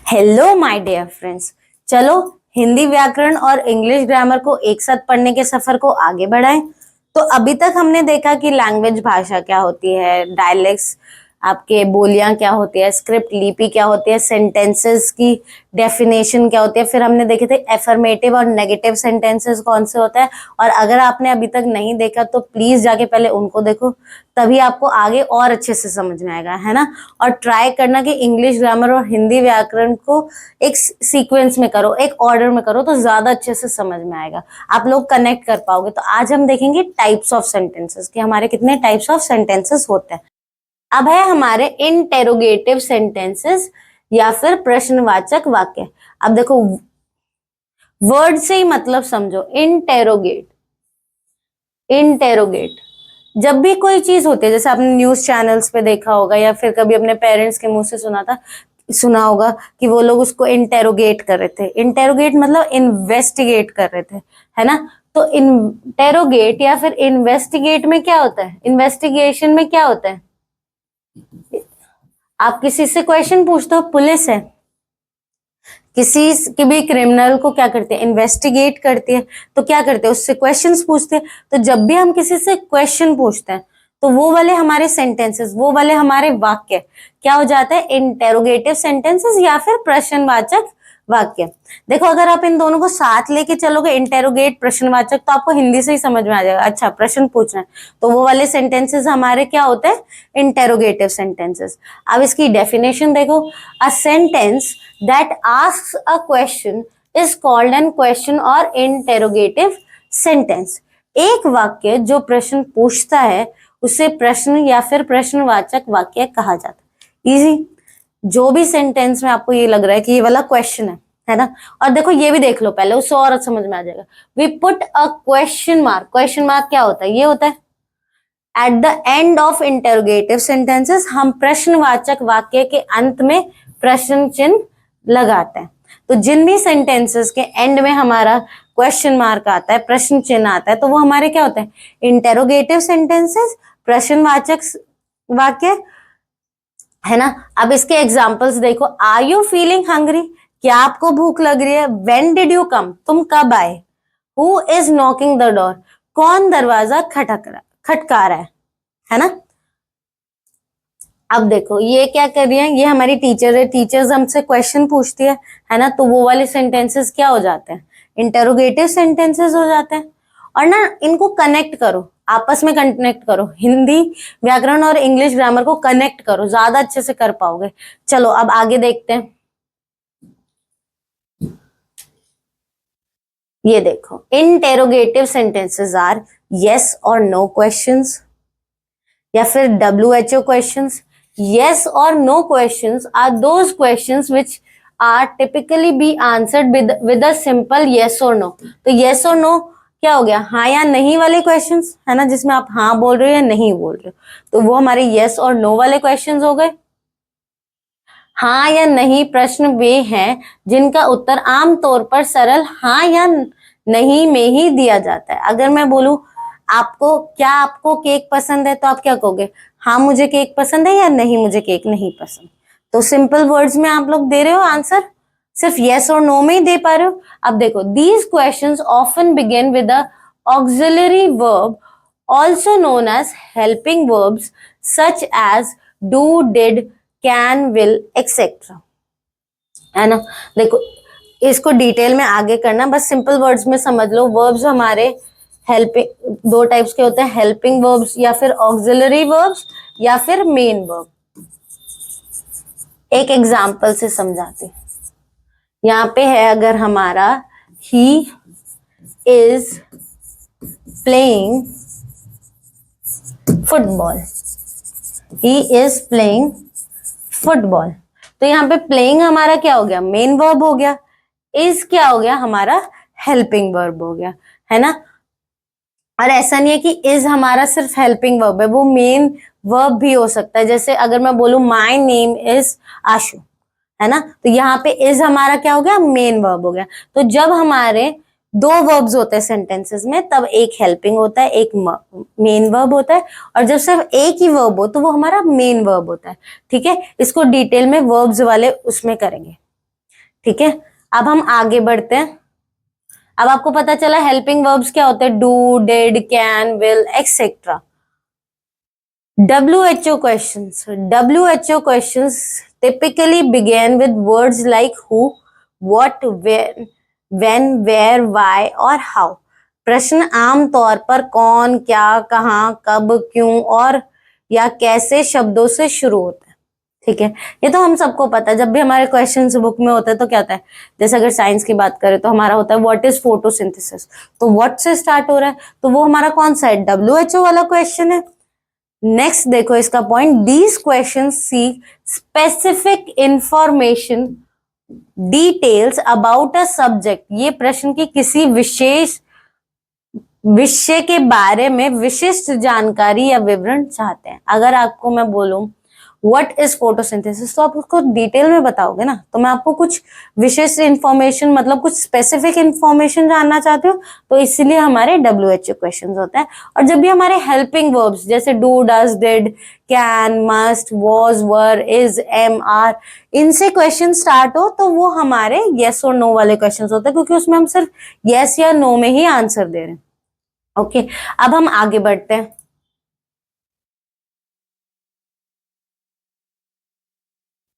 Hello my dear friends, चलो हिंदी व्याकरण और इंग्लिश ग्रामर को एक साथ पढ़ने के सफर को आगे बढ़ाएं। तो अभी तक हमने देखा कि लैंग्वेज भाषा क्या होती है, डायलेक्ट्स आपके बोलियां क्या होती है, स्क्रिप्ट लिपि क्या होती है, सेंटेंसेस की डेफिनेशन क्या होती है। फिर हमने देखे थे एफर्मेटिव और नेगेटिव सेंटेंसेस कौन से होते हैं। और अगर आपने अभी तक नहीं देखा तो प्लीज जाके पहले उनको देखो, तभी आपको आगे और अच्छे से समझ में आएगा, है ना। और ट्राई करना कि इंग्लिश ग्रामर और हिंदी व्याकरण को एक सीक्वेंस में करो, एक ऑर्डर में करो, तो ज्यादा अच्छे से समझ में आएगा, आप लोग कनेक्ट कर पाओगे। तो आज हम देखेंगे टाइप्स ऑफ सेंटेंसेस कि हमारे कितने टाइप्स ऑफ सेंटेंसेस होते हैं। अब है हमारे इंटेरोगेटिव सेंटेंसेस या फिर प्रश्नवाचक वाक्य। अब देखो वर्ड से ही मतलब समझो। इंटेरोगेट, इंटेरोगेट जब भी कोई चीज होती है, जैसे आपने न्यूज चैनल्स पे देखा होगा या फिर कभी अपने पेरेंट्स के मुंह से सुना होगा कि वो लोग उसको इंटेरोगेट कर रहे थे। इंटेरोगेट मतलब इन्वेस्टिगेट कर रहे थे, है ना। तो इंटेरोगेट या फिर इन्वेस्टिगेट में क्या होता है, इन्वेस्टिगेशन में क्या होता है, आप किसी से क्वेश्चन पूछते हो, पुलिस है, किसी के भी क्रिमिनल को क्या करते हैं, इन्वेस्टिगेट करती है, तो क्या करते हैं, उससे क्वेश्चंस पूछते हैं। तो जब भी हम किसी से क्वेश्चन पूछते हैं तो वो वाले हमारे सेंटेंसेस, वो वाले हमारे वाक्य क्या हो जाता है, इंटेरोगेटिव सेंटेंसेस या फिर प्रश्नवाचक वाक्य। देखो अगर आप इन दोनों को साथ लेके चलोगे, इंटेरोगेट प्रश्नवाचक, तो आपको हिंदी से ही समझ में आ जाएगा, अच्छा प्रश्न पूछना है, तो वो वाले सेंटेंसेस हमारे क्या होते हैं, इंटेरोगेटिव सेंटेंसेस। अब इसकी डेफिनेशन देखो, a sentence that asks a question is called an question और इंटेरोगेटिव सेंटेंस। एक वाक्य जो प्रश्न पूछता है उसे प्रश्न या फिर प्रश्नवाचक वाक्य कहा जाता है। इजी, जो भी सेंटेंस में आपको ये लग रहा है कि ये वाला क्वेश्चन है ना। और देखो ये भी देख लो पहले, उससे और समझ में आ जाएगा। We put a question mark, question mark क्या होता है, ये होता है at the end of interrogative sentences, हम प्रश्नवाचक वाक्य के अंत में प्रश्न चिन्ह लगाते हैं। तो जिन भी सेंटेंसेस के एंड में हमारा क्वेश्चन मार्क आता है, प्रश्न चिन्ह आता है, तो वो हमारे क्या होते हैं, इंटेरोगेटिव सेंटेंसेस, प्रश्नवाचक वाक्य, है ना। अब इसके एग्जाम्पल्स देखो, आर यू फीलिंग हंग्री, क्या आपको भूख लग रही है, व्हेन डिड यू कम, तुम कब आए, who is knocking the door, कौन दरवाजा खटका रहा है ना। अब देखो ये क्या कर रही है, ये हमारी टीचर है, टीचर्स हमसे क्वेश्चन पूछती है ना, तो वो वाले सेंटेंसेस क्या हो जाते हैं, इंटेरोगेटिव सेंटेंसेस हो जाते हैं। और ना इनको कनेक्ट करो, आपस में कनेक्ट करो, हिंदी व्याकरण और इंग्लिश ग्रामर को कनेक्ट करो, ज्यादा अच्छे से कर पाओगे। चलो अब आगे देखते हैं। ये देखो, इंटेरोगेटिव सेंटेंसेस आर यस और नो क्वेश्चंस या फिर WHO questions. Yes or no questions are those questions which are typically be answered with a simple yes or no। तो yes और no क्या हो गया, हाँ या नहीं वाले क्वेश्चंस, है ना, जिसमें आप हाँ बोल रहे हो या नहीं बोल रहे हो, तो वो हमारे yes और no वाले क्वेश्चंस हो गए। हाँ या नहीं प्रश्न वे हैं जिनका उत्तर आमतौर पर सरल हाँ या नहीं में ही दिया जाता है। अगर मैं बोलूं आपको केक पसंद है, तो आप क्या कहोगे, हाँ मुझे केक पसंद है या नहीं मुझे केक नहीं पसंद। तो सिंपल वर्ड्स में आप लोग दे रहे हो आंसर, सिर्फ यस और नो में ही दे पा रहे हो। अब देखो, these questions often begin with the auxiliary verb also known as helping verbs such as do, did, can, will, etcetera, है ना। देखो इसको डिटेल में आगे करना, बस सिंपल वर्ड्स में समझ लो। वर्ब्स हमारे हेल्पिंग, दो टाइप्स के होते हैं, हेल्पिंग वर्ब्स या फिर ऑक्सिलरी वर्ब्स या फिर मेन वर्ब। एक एग्जांपल से समझाते, यहाँ पे है अगर हमारा he is playing football, he is playing football, तो यहाँ पे प्लेइंग हमारा क्या हो गया, मेन वर्ब हो गया, इज क्या हो गया, हमारा हेल्पिंग वर्ब हो गया, है ना। और ऐसा नहीं है कि इज हमारा सिर्फ हेल्पिंग वर्ब है, वो मेन वर्ब भी हो सकता है। जैसे अगर मैं बोलूं माय नेम इज आशु, है ना, तो यहाँ पे इज हमारा क्या हो गया, मेन वर्ब हो गया। तो जब हमारे दो वर्ब्स होते हैं सेंटेंसेस में, तब एक हेल्पिंग होता है, एक मेन वर्ब होता है, और जब सिर्फ एक ही वर्ब हो तो वो हमारा मेन वर्ब होता है। ठीक है, इसको डिटेल में वर्ब्स वाले उसमें करेंगे। ठीक है, अब हम आगे बढ़ते हैं। अब आपको पता चला हेल्पिंग वर्ब्स क्या होते हैं, do, did, can, will, etcetera. WHO questions typically begin with words like who, what, when, where, why और how। प्रश्न आमतौर पर कौन, क्या, कहाँ, कब, क्यों और या कैसे शब्दों से शुरू होता है। ठीक है, ये तो हम सबको पता है। जब भी हमारे क्वेश्चंस बुक में होते हैं तो क्या होता है, जैसे अगर साइंस की बात करें तो हमारा होता है व्हाट इज फोटोसिंथेसिस, तो व्हाट से स्टार्ट हो रहा है, तो वो हमारा कौन सा है, WHO वाला क्वेश्चन है। नेक्स्ट देखो इसका point, these question seek specific information details about a subject. ये प्रश्न की किसी विशेष विषय के बारे में विशिष्ट जानकारी या विवरण चाहते हैं। अगर आपको मैं बोलूं व्हाट इज फोटोसिंथेसिस तो आप उसको डिटेल में बताओगे ना, तो मैं आपको कुछ विशेष इंफॉर्मेशन मतलब कुछ स्पेसिफिक इंफॉर्मेशन जानना चाहते हो, तो इसलिए हमारे WHO क्वेश्चंस होते हैं। और जब भी हमारे हेल्पिंग वर्ब्स जैसे do, does, did, can, must, was, were, is, am, are, इनसे क्वेश्चन स्टार्ट हो तो वो हमारे येस और नो वाले क्वेश्चंस होते हैं, क्योंकि उसमें हम सिर्फ येस या नो में ही आंसर दे रहे हैं। ओके, अब हम आगे बढ़ते हैं।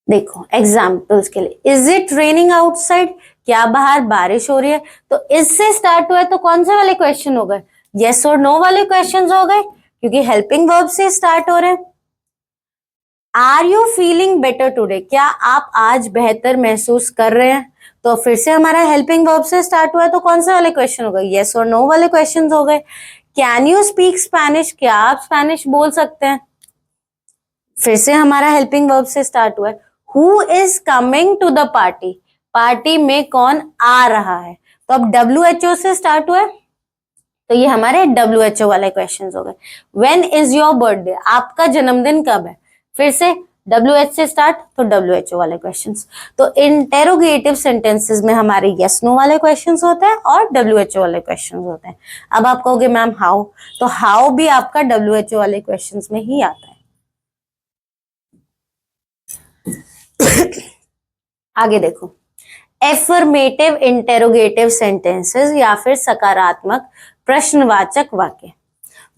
देखो एग्जाम्पल्स के लिए, इज इट रेनिंग आउटसाइड, क्या बाहर बारिश हो रही है, तो इससे स्टार्ट हुआ है तो कौन से वाले क्वेश्चन हो गए, यस और नो वाले क्वेश्चंस हो गए, क्योंकि हेल्पिंग वर्ब से स्टार्ट हो रहे हैं। Are you feeling better today, क्या आप आज बेहतर महसूस कर रहे हैं, तो फिर से हमारा हेल्पिंग वर्ब से स्टार्ट हुआ है तो कौन से वाले क्वेश्चन हो गए, यस और नो वाले क्वेश्चन हो गए। कैन यू स्पीक स्पेनिश, क्या आप स्पेनिश बोल सकते हैं, फिर से हमारा हेल्पिंग वर्ब से स्टार्ट हुआ है। Who is coming to the party, party में कौन आ रहा है, तो अब WHO से स्टार्ट हुआ है तो ये हमारे WHO वाले क्वेश्चंस हो गए। व्हेन इज योर बर्थडे, आपका जन्मदिन कब है, फिर से WH से स्टार्ट तो WHO वाले क्वेश्चंस। तो इंटेरोगेटिव सेंटेंसेस में हमारे यस नो वाले क्वेश्चंस होते हैं और WHO वाले क्वेश्चंस होते हैं। अब आप कहोगे मैम हाउ, तो हाउ भी आपका WHO वाले क्वेश्चंस में ही आता है। आगे देखो, एफर्मेटिव इंटेरोगेटिव सेंटेंसेस या फिर सकारात्मक प्रश्नवाचक वाक्य।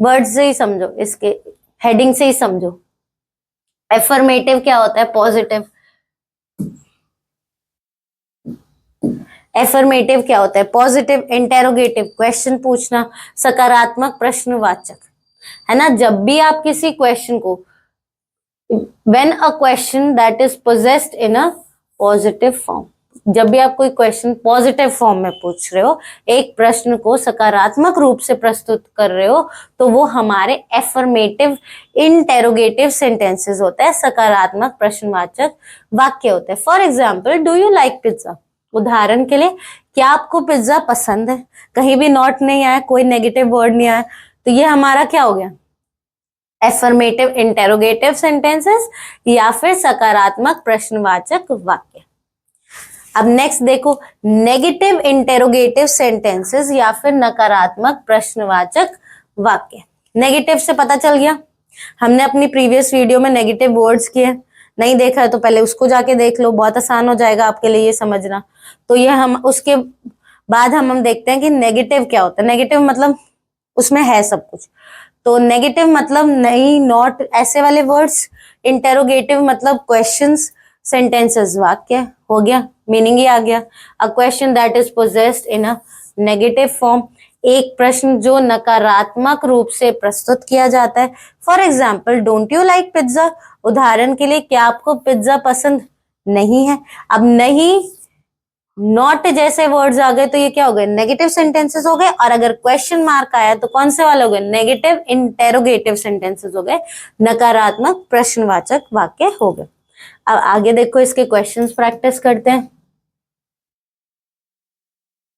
वर्ड से ही समझो, इसके हेडिंग से ही समझो। एफर्मेटिव क्या होता है, पॉजिटिव। एफर्मेटिव क्या होता है, पॉजिटिव। इंटेरोगेटिव क्वेश्चन पूछना, सकारात्मक प्रश्नवाचक, है ना। जब भी आप किसी क्वेश्चन को, when a question that is possessed in a positive form, जब भी आप कोई क्वेश्चन पॉजिटिव फॉर्म में पूछ रहे हो, एक प्रश्न को सकारात्मक रूप से प्रस्तुत कर रहे हो, तो वो हमारे एफर्मेटिव इंटेरोगेटिव सेंटेंसेस होते हैं, सकारात्मक प्रश्नवाचक वाक्य होते हैं। For example, do you like pizza, उदाहरण के लिए क्या आपको पिज्जा पसंद है, कहीं भी नॉट नहीं आया, कोई नेगेटिव वर्ड नहीं आया, तो ये हमारा क्या हो गया, एफर्मेटिव इंटेरोगेटिव सेंटेंसेस या फिर सकारात्मक प्रश्नवाचक वाक्य। अब नेक्स्ट देखो, नेगेटिव इंटेरोगेटिव सेंटेंसेस या फिर नकारात्मक प्रश्नवाचक वाक्य। नेगेटिव से पता चल गया, हमने अपनी प्रीवियस वीडियो में नेगेटिव वर्ड्स किए, नहीं देखा है तो पहले उसको जाके देख लो, बहुत आसान हो जाएगा आपके लिए ये समझना। तो ये हम उसके बाद हम देखते हैं कि नेगेटिव क्या होता है। नेगेटिव मतलब उसमें है सब कुछ, तो नेगेटिव मतलब नहीं, नॉट, ऐसे वाले वर्ड्स। इंटेरोगेटिव मतलब क्वेश्चंस, सेंटेंसेस वाक्य हो गया, मीनिंग ही आ गया। A question that is possessed in a negative form, एक प्रश्न जो नकारात्मक रूप से प्रस्तुत किया जाता है। For example, don't you like pizza, उदाहरण के लिए क्या आपको पिज्जा पसंद नहीं है। अब नहीं, नॉट जैसे वर्ड्स आ गए तो ये क्या हो गए, नेगेटिव सेंटेंसेस हो गए। और अगर क्वेश्चन मार्क आया तो कौन से वाले हो गए, नेगेटिव इंटेरोगेटिव सेंटेंसेस हो गए, नकारात्मक प्रश्नवाचक वाक्य हो गए। अब आगे देखो, इसके क्वेश्चंस प्रैक्टिस करते हैं।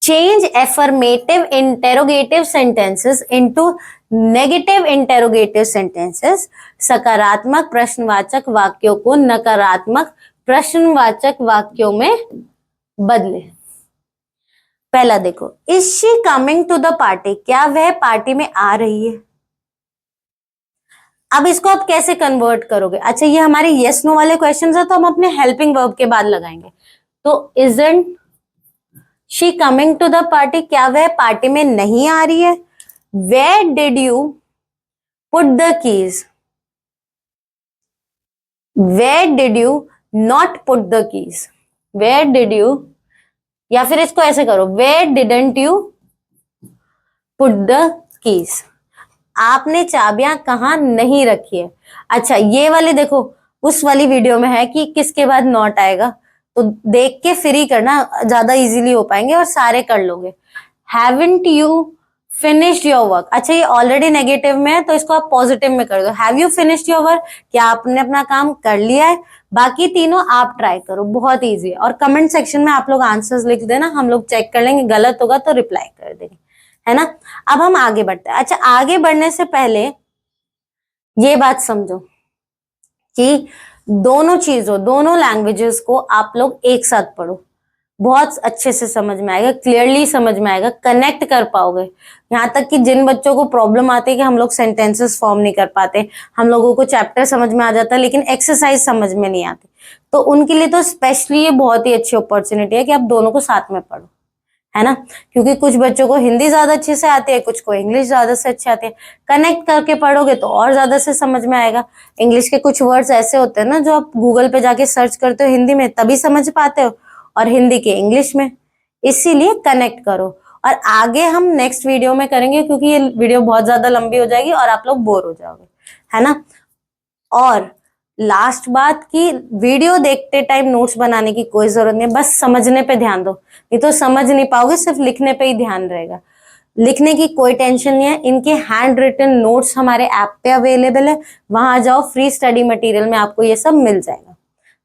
Change affirmative interrogative sentences into negative interrogative sentences, सकारात्मक प्रश्नवाचक वाक्यों को नकारात्मक प्रश्नवाचक वाक्यों में बदले। पहला देखो, is she coming to the party, क्या वह पार्टी में आ रही है। अब इसको आप कैसे कन्वर्ट करोगे, अच्छा ये हमारे यस नो वाले क्वेश्चंस है तो हम अपने हेल्पिंग वर्ब के बाद लगाएंगे। तो isn't she coming to the party, क्या वह पार्टी में नहीं आ रही है? Where did you put the keys? Where did you not put the keys? Where did you, या फिर इसको ऐसे करो, Where didn't you put the keys? आपने चाबियां कहाँ नहीं रखी है? अच्छा, ये वाली देखो, उस वाली वीडियो में है कि किसके बाद नॉट आएगा, तो देख के फिर ही करना, ज्यादा इजीली हो पाएंगे और सारे कर लोगे। Haven't you finished your work? अच्छा, ये ऑलरेडी नेगेटिव में है तो इसको आप पॉजिटिव में कर दो। Have you finished your work? क्या आपने अपना काम कर लिया है? बाकी तीनों आप ट्राई करो, बहुत इजी है। और कमेंट सेक्शन में आप लोग आंसर्स लिख देना, हम लोग चेक कर लेंगे, गलत होगा तो रिप्लाई कर देंगे, है ना। अब हम आगे बढ़ते हैं। अच्छा, आगे बढ़ने से पहले ये बात समझो कि दोनों चीजों, दोनों लैंग्वेजेस को आप लोग एक साथ पढ़ो, बहुत अच्छे से समझ में आएगा, क्लियरली समझ में आएगा, कनेक्ट कर पाओगे। यहाँ तक कि जिन बच्चों को प्रॉब्लम आती है कि हम लोग सेंटेंसेस फॉर्म नहीं कर पाते, हम लोगों को चैप्टर समझ में आ जाता है लेकिन एक्सरसाइज समझ में नहीं आती, तो उनके लिए तो स्पेशली ये बहुत ही अच्छी अपॉर्चुनिटी है कि आप दोनों को साथ में पढ़ो, है ना। क्योंकि कुछ बच्चों को हिंदी ज्यादा अच्छे से आती है, कुछ को इंग्लिश ज्यादा से अच्छे आती है। कनेक्ट करके पढ़ोगे तो और ज्यादा से समझ में आएगा। इंग्लिश के कुछ वर्ड्स ऐसे होते हैं ना जो आप गूगल पे जाके सर्च करते हो हिंदी में तभी समझ पाते हो, और हिंदी के इंग्लिश में, इसीलिए कनेक्ट करो। और आगे हम नेक्स्ट वीडियो में करेंगे क्योंकि ये वीडियो बहुत ज्यादा लंबी हो जाएगी और आप लोग बोर हो जाओगे, है ना। और लास्ट बात की, वीडियो देखते टाइम नोट्स बनाने की कोई जरूरत नहीं है, बस समझने पे ध्यान दो, नहीं तो समझ नहीं पाओगे, सिर्फ लिखने पे ही ध्यान रहेगा। लिखने की कोई टेंशन नहीं है, इनके हैंड रिटन नोट्स हमारे ऐप पे अवेलेबल है, वहां जाओ, फ्री स्टडी मटेरियल में आपको ये सब मिल जाएगा,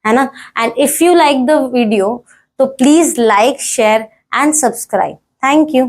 है ना। And if you like the video तो please like, share and subscribe. Thank you.